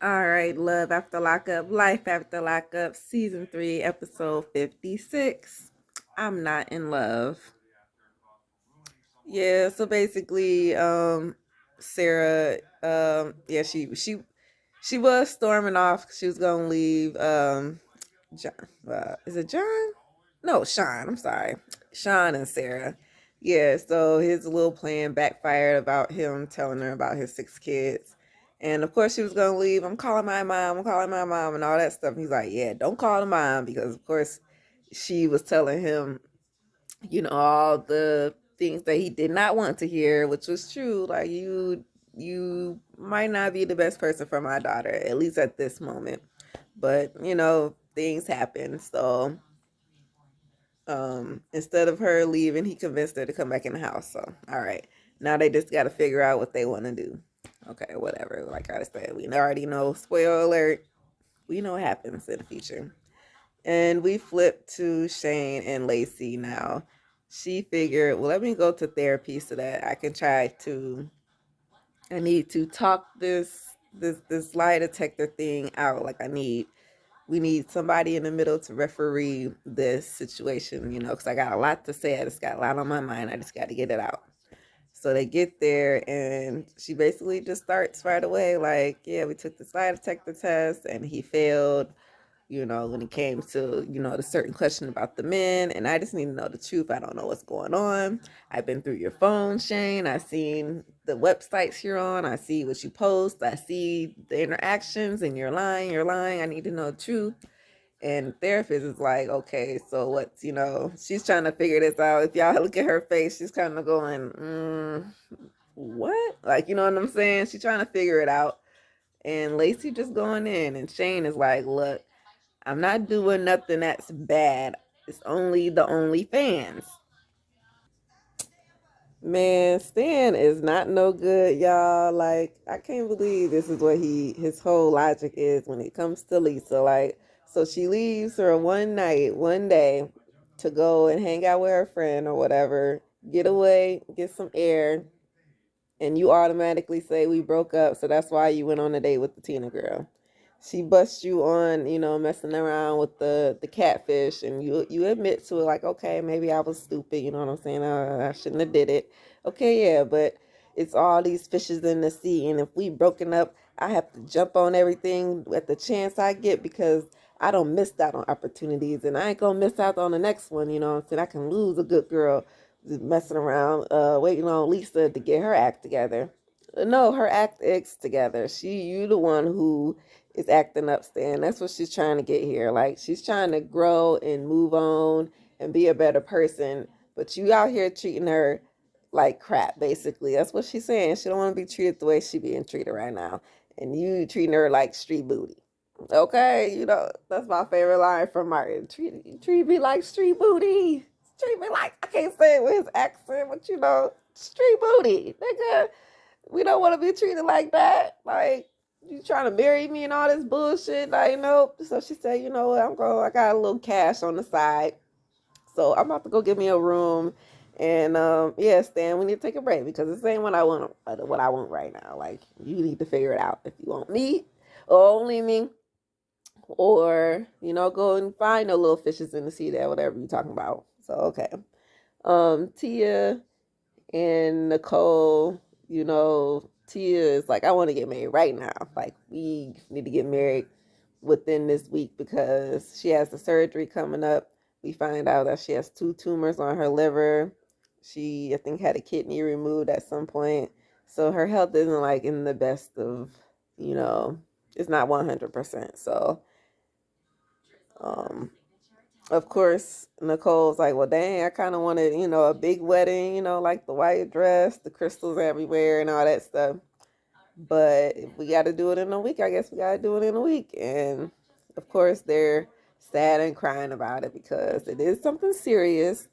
All right, Love After Lockup, Life After Lockup, Season 3, Episode 56. I'm not in love. Yeah, so basically, Sarah, yeah, she was storming off. She was gonna leave, John. Is it John? No, Sean. I'm sorry, Sean and Sarah. Yeah, so his little plan backfired about him telling her about his 6 kids. And of course, she was gonna leave. I'm calling my mom. I'm calling my mom, and all that stuff. And he's like, "Yeah, don't call the mom," because of course, she was telling him all the things that he did not want to hear, which was true. Like you might not be the best person for my daughter, at least at this moment. But things happen. So instead of her leaving, he convinced her to come back in the house. So all right. Now they just gotta figure out what they want to do. Okay, whatever. Like I said, we already know, spoiler alert, we know what happens in the future. And we flip to Shane and Lacey now. She figured, well, let me go to therapy so that I can try to. I need to talk this lie detector thing out. Like we need somebody in the middle to referee this situation. Because I got a lot to say. I just got a lot on my mind. I just got to get it out. So they get there, and she basically just starts right away. Like, yeah, we took this lie detector test, and he failed when it came to, the certain question about the men. And I just need to know the truth. I don't know what's going on. I've been through your phone, Shane. I've seen the websites you're on. I see what you post. I see the interactions, and you're lying. You're lying. I need to know the truth. And the therapist is like, okay, so what's, she's trying to figure this out. If y'all look at her face, she's kind of going, what? Like, you know what I'm saying? She's trying to figure it out. And Lacey just going in, and Shane is like, look, I'm not doing nothing that's bad. It's only the OnlyFans. Man, Stan is not no good, y'all. Like, I can't believe this is what his whole logic is when it comes to Lisa. Like, so she leaves her one night, one day to go and hang out with her friend or whatever, get away, get some air, and you automatically say we broke up, so that's why you went on a date with the Tina girl. She busts you on, messing around with the catfish, and you admit to it, like, okay, maybe I was stupid, you know what I'm saying? I shouldn't have did it. Okay, yeah, but it's all these fishes in the sea, and if we broken up, I have to jump on everything at the chance I get because I don't miss out on opportunities, and I ain't gonna miss out on the next one, you know what I'm saying? I can lose a good girl messing around, waiting on Lisa to get her act together. No, her act X together. You the one who is acting up, Stan. That's what she's trying to get here. Like, she's trying to grow and move on and be a better person. But you out here treating her like crap, basically. That's what she's saying. She don't want to be treated the way she being treated right now. And you treating her like street booty. Okay, that's my favorite line from Martin. Treat me like street booty. Treat me like, I can't say it with his accent, but street booty. Nigga, we don't want to be treated like that. Like, you trying to marry me and all this bullshit. Like, nope. So she said, you know what, I got a little cash on the side. So I'm about to go get me a room. And yeah, Stan, we need to take a break because this ain't what I want right now. Like, you need to figure it out. If you want me or only me, or go and find the little fishes in the sea there, whatever you're talking about. So okay. Tia and Nicole, Tia is like, I want to get married right now. Like, we need to get married within this week because she has the surgery coming up. We find out that she has 2 tumors on her liver. She, I think, had a kidney removed at some point. So her health isn't like in the best of, it's not 100%. So, um, of course, Nicole's like, well, dang, I kind of wanted, a big wedding, like the white dress, the crystals everywhere, and all that stuff. But if we got to do it in a week, I guess we got to do it in a week. And of course, they're sad and crying about it because it is something serious.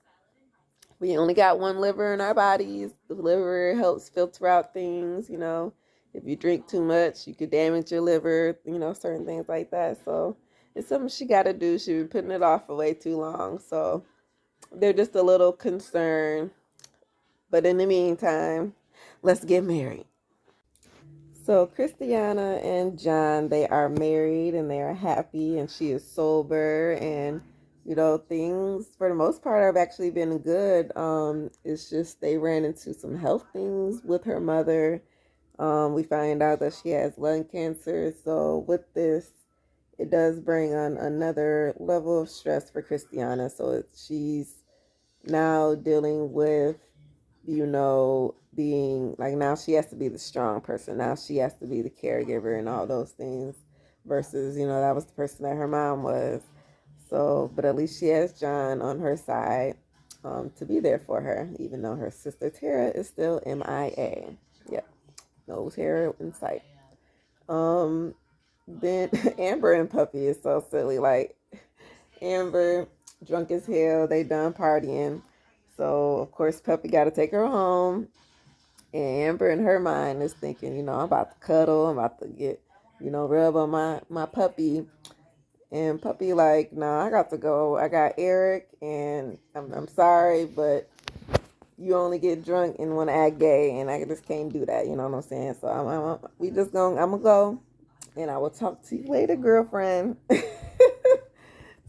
We only got one liver in our bodies. The liver helps filter out things, If you drink too much, you could damage your liver, certain things like that. So it's something she got to do. She's been putting it off for way too long. So they're just a little concerned. But in the meantime, let's get married. So Christiana and John, they are married and they are happy, and she is sober, and things for the most part have actually been good. It's just they ran into some health things with her mother. We find out that she has lung cancer. So with this, it does bring on another level of stress for Christiana. So she's now dealing with, being like, now she has to be the strong person. Now she has to be the caregiver and all those things versus, that was the person that her mom was. So, but at least she has John on her side, to be there for her, even though her sister Tara is still MIA. Yep, no Tara in sight. Um, then Amber and Puppy is so silly. Like, Amber, drunk as hell, they done partying. So, of course, Puppy got to take her home. And Amber in her mind is thinking, I'm about to cuddle, I'm about to get, rub on my puppy. And Puppy like, nah, I got to go. I got Eric, and I'm sorry, but you only get drunk and want to act gay, and I just can't do that. You know what I'm saying? So I'm gonna go, and I will talk to you later, girlfriend.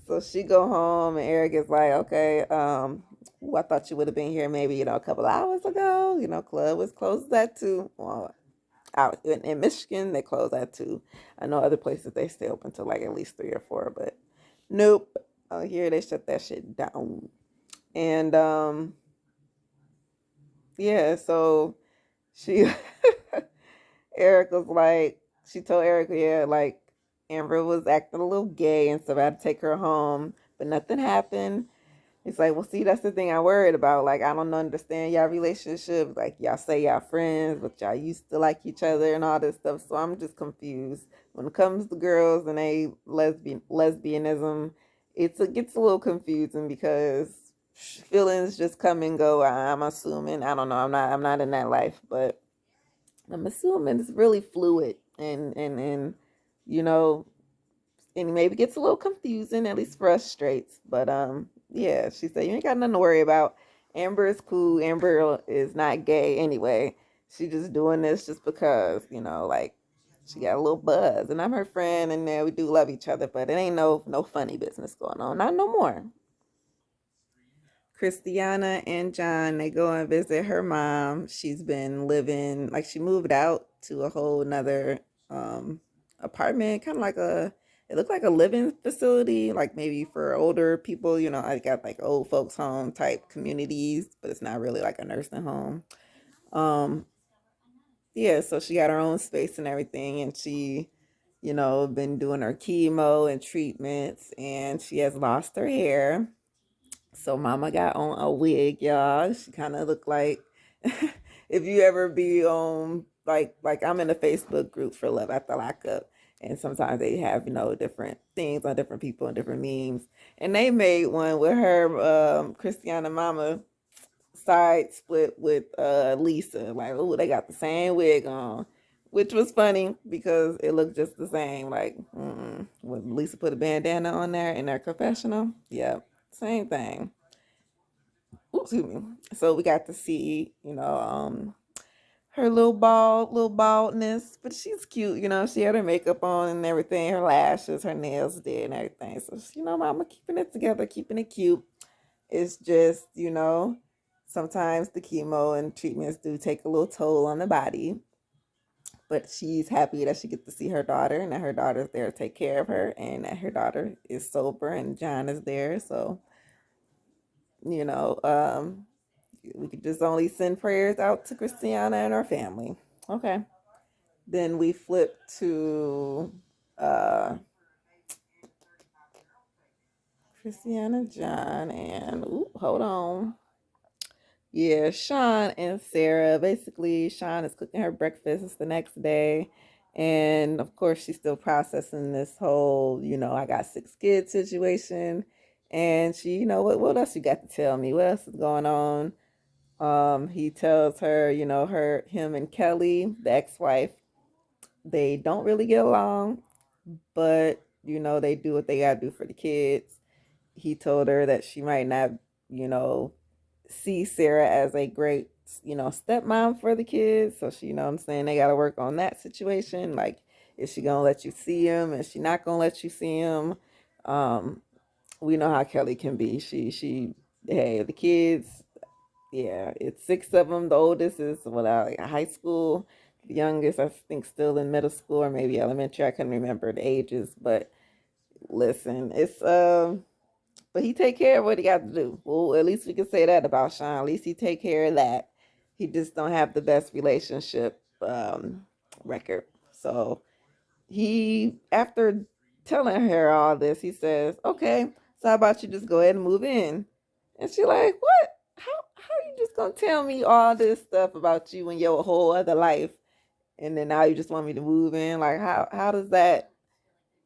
So she go home, and Eric is like, okay, I thought you would have been here maybe, a couple hours ago. Club was closed at 2. Well, out in Michigan, they close at 2. I know other places they stay open till like at least 3 or 4, but nope. Here they shut that shit down. And yeah, so she Eric was like, she told Eric, yeah, like Amber was acting a little gay and so I had to take her home, but nothing happened. It's like, well, see, that's the thing I worried about. Like, I don't understand y'all relationship. Like, y'all say y'all friends, but y'all used to like each other and all this stuff. So I'm just confused. When it comes to girls and lesbianism, it gets a little confusing because feelings just come and go. I'm assuming. I don't know. I'm not in that life, but I'm assuming it's really fluid and you know and maybe gets a little confusing, at least frustrates. But yeah, she said you ain't got nothing to worry about. Amber is cool. Amber is not gay anyway. She just doing this just because, like she got a little buzz. And I'm her friend and we do love each other, but it ain't no funny business going on. Not no more. Christiana and John, they go and visit her mom. She's been living, like she moved out to a whole nother apartment, kind of like it looked like a living facility, like maybe for older people, I got like old folks home type communities, but it's not really like a nursing home. Um, yeah, so she got her own space and everything, and she, been doing her chemo and treatments, and she has lost her hair. So mama got on a wig, y'all. She kind of looked like if you ever be on like I'm in a Facebook group for Love After Lockup, and sometimes they have different things on different people and different memes, and they made one with her Christiana mama side split with Lisa. Like, oh, they got the same wig on. Which was funny because it looked just the same. Like, when Lisa put a bandana on there in their confessional, yeah, same thing. Oops, excuse me. So we got to see, her little baldness, but she's cute. She had her makeup on and everything, her lashes, her nails did and everything. So, mama keeping it together, keeping it cute. It's just, sometimes the chemo and treatments do take a little toll on the body. But she's happy that she gets to see her daughter and that her daughter's there to take care of her and that her daughter is sober and John is there. So, you know, um, we could just only send prayers out to Christiana and her family. Okay. Then we flip to uh, Christiana, John, and hold on. Yeah, Sean and Sarah. Basically, Sean is cooking her breakfast. It's the next day. And of course, she's still processing this whole, I got 6 kids situation. And she, what else you got to tell me? What else is going on? He tells her, him and Kelly, the ex-wife, they don't really get along, but they do what they gotta do for the kids. He told her that she might not, see Sarah as a great stepmom for the kids. So she, what I'm saying, they got to work on that situation. Like, is she going to let you see him? Is she not going to let you see him? Um, we know how Kelly can be. Hey, the kids, yeah, it's six of them. The oldest is like high school. The youngest, I think, still in middle school or maybe elementary. I couldn't remember the ages, but listen, it's but he take care of what he got to do. Well, at least we can say that about Sean. At least he take care of that. He just don't have the best relationship record. So he, after telling her all this, he says, "Okay, so how about you just go ahead and move in?" And she like, "What? How are you just gonna tell me all this stuff about you and your whole other life, and then now you just want me to move in? Like, how does that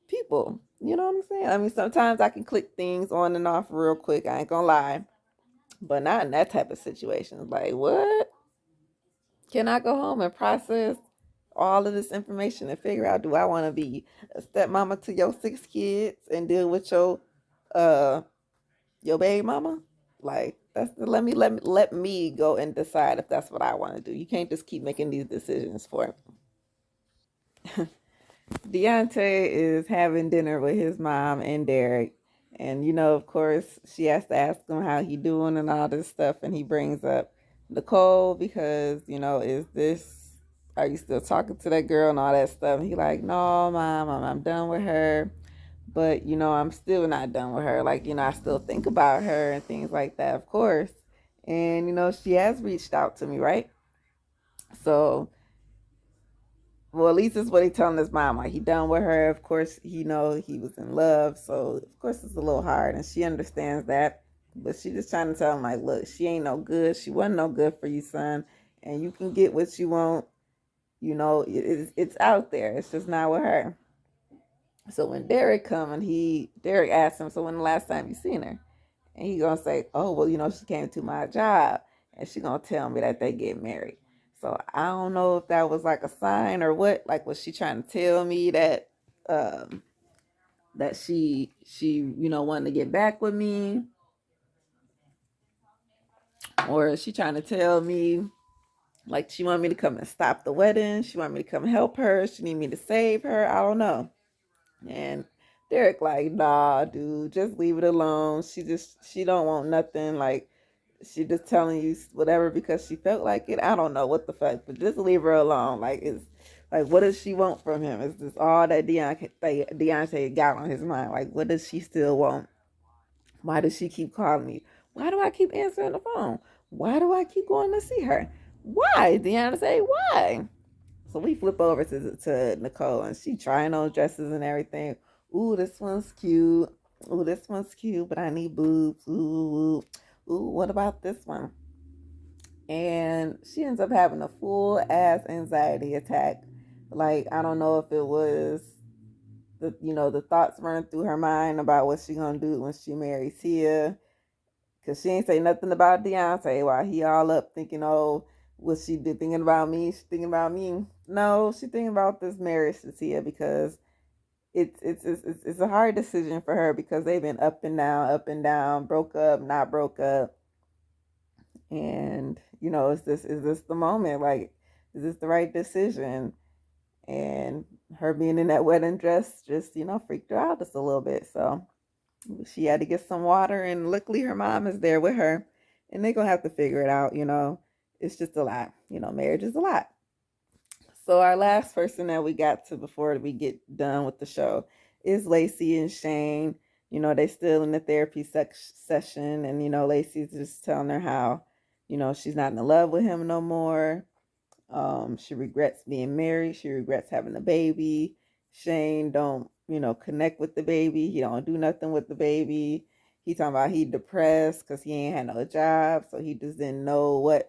people? You know what I'm saying? I mean, sometimes I can click things on and off real quick. I ain't gonna lie, but not in that type of situation. Like, what? Can I go home and process all of this information and figure out, do I want to be a stepmama to your six kids and deal with uh your baby mama? Like, that's let me go and decide if that's what I want to do. You can't just keep making these decisions for me. Deontay is having dinner with his mom and Derek. And of course, she has to ask him how he doing and all this stuff. And he brings up Nicole because, is this, are you still talking to that girl and all that stuff? And he like, no, mom, I'm done with her. But, I'm still not done with her. Like, I still think about her and things like that, of course. And, she has reached out to me, right? So, well, at least it's what he telling his mom. Like, he done with her. Of course, he was in love. So of course it's a little hard, and she understands that. But she just trying to tell him, like, look, she ain't no good. She wasn't no good for you, son. And you can get what you want. It's out there. It's just not with her. So when Derek come and Derek asked him, so when the last time you seen her? And he gonna say, oh, well, she came to my job and she gonna tell me that they get married. So I don't know if that was like a sign or what. Like, was she trying to tell me that um that she wanted to get back with me, or is she trying to tell me like she wanted me to come and stop the wedding? She wanted me to come help her. She need me to save her. I don't know. And Derek like, nah, dude, just leave it alone. She don't want nothing. Like, she just telling you whatever because she felt like it. I don't know what the fuck, but just leave her alone. Like, it's like, what does she want from him? Is this all that Deontay got on his mind? Like, what does she still want? Why does she keep calling me? Why do I keep answering the phone? Why do I keep going to see her? Why, Deontay? Why? So we flip over to Nicole, and she trying on dresses and everything. Ooh, this one's cute. Ooh, this one's cute, but I need boobs. Ooh, ooh, what about this one? And she ends up having a full ass anxiety attack. Like, I don't know if it was the thoughts running through her mind about what she gonna do when she marries Tia, because she ain't say nothing about Deontay while he all up thinking, oh, was she thinking about me? She thinking about me? No, she thinking about this marriage to Tia because it's a hard decision for her because they've been up and down, broke up, not broke up. And, is this the moment? Like, is this the right decision? And her being in that wedding dress just, freaked her out just a little bit. So she had to get some water, and luckily her mom is there with her, and they're gonna have to figure it out. It's just a lot. Marriage is a lot. So our last person that we got to before we get done with the show is Lacey and Shane. They still in the therapy session, and Lacey's just telling her how she's not in love with him no more. She regrets being married. She regrets having a baby. Shane don't, connect with the baby. He don't do nothing with the baby. He talking about he depressed because he ain't had no job. So he just didn't know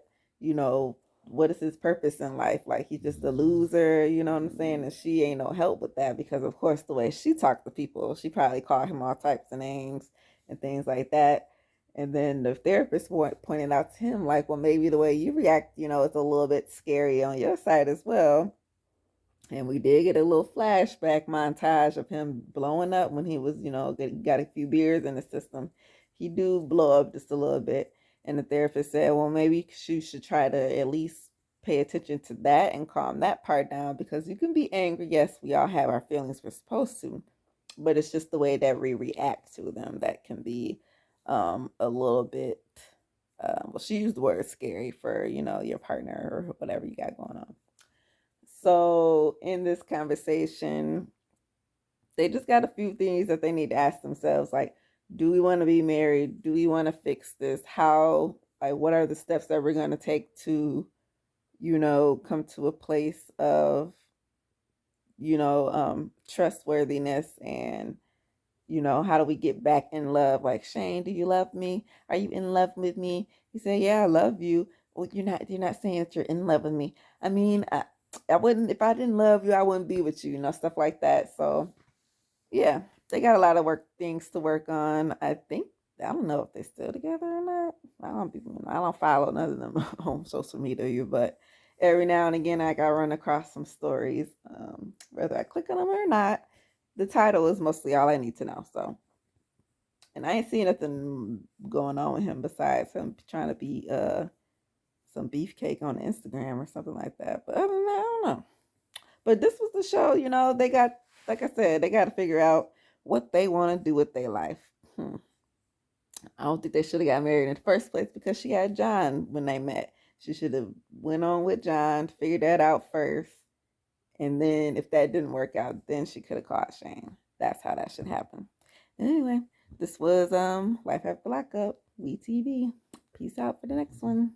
you know, what is his purpose in life. Like, he's just a loser, you know what I'm saying? And she ain't no help with that because, of course, the way she talked to people, she probably called him all types of names and things like that. And then the therapist pointed out to him, like, well, maybe the way you react, it's a little bit scary on your side as well. And we did get a little flashback montage of him blowing up when he was, got a few beers in the system. He do blow up just a little bit. And the therapist said, well, maybe you should try to at least pay attention to that and calm that part down, because you can be angry. Yes, we all have our feelings, we're supposed to, but it's just the way that we react to them that can be a little bit, well, she used the word scary for, your partner or whatever you got going on. So in this conversation, they just got a few things that they need to ask themselves, like, do we want to be married? Do we want to fix this? How, like, what are the steps that we're going to take to, come to a place of, trustworthiness, and, how do we get back in love? Like, Shane, do you love me? Are you in love with me? He said, yeah, I love you. Well, you're not saying that you're in love with me. I mean, I wouldn't, if I didn't love you, I wouldn't be with you, stuff like that. So yeah, they got a lot of things to work on. I think, I don't know if they're still together or not. I don't follow none of them on social media, but every now and again I run across some stories. Whether I click on them or not, the title is mostly all I need to know. So, and I ain't seen nothing going on with him besides him trying to be some beefcake on Instagram or something like that. But other than that, I don't know. But this was the show, they got, like I said, they got to figure out what they want to do with their life. I don't think they should have got married in the first place, because she had John when they met. She should have went on with John, figured that out first, and then if that didn't work out, then she could have called Shane. That's how that should happen. Anyway, this was Life After Lockup, WeTV. Peace out for the next one.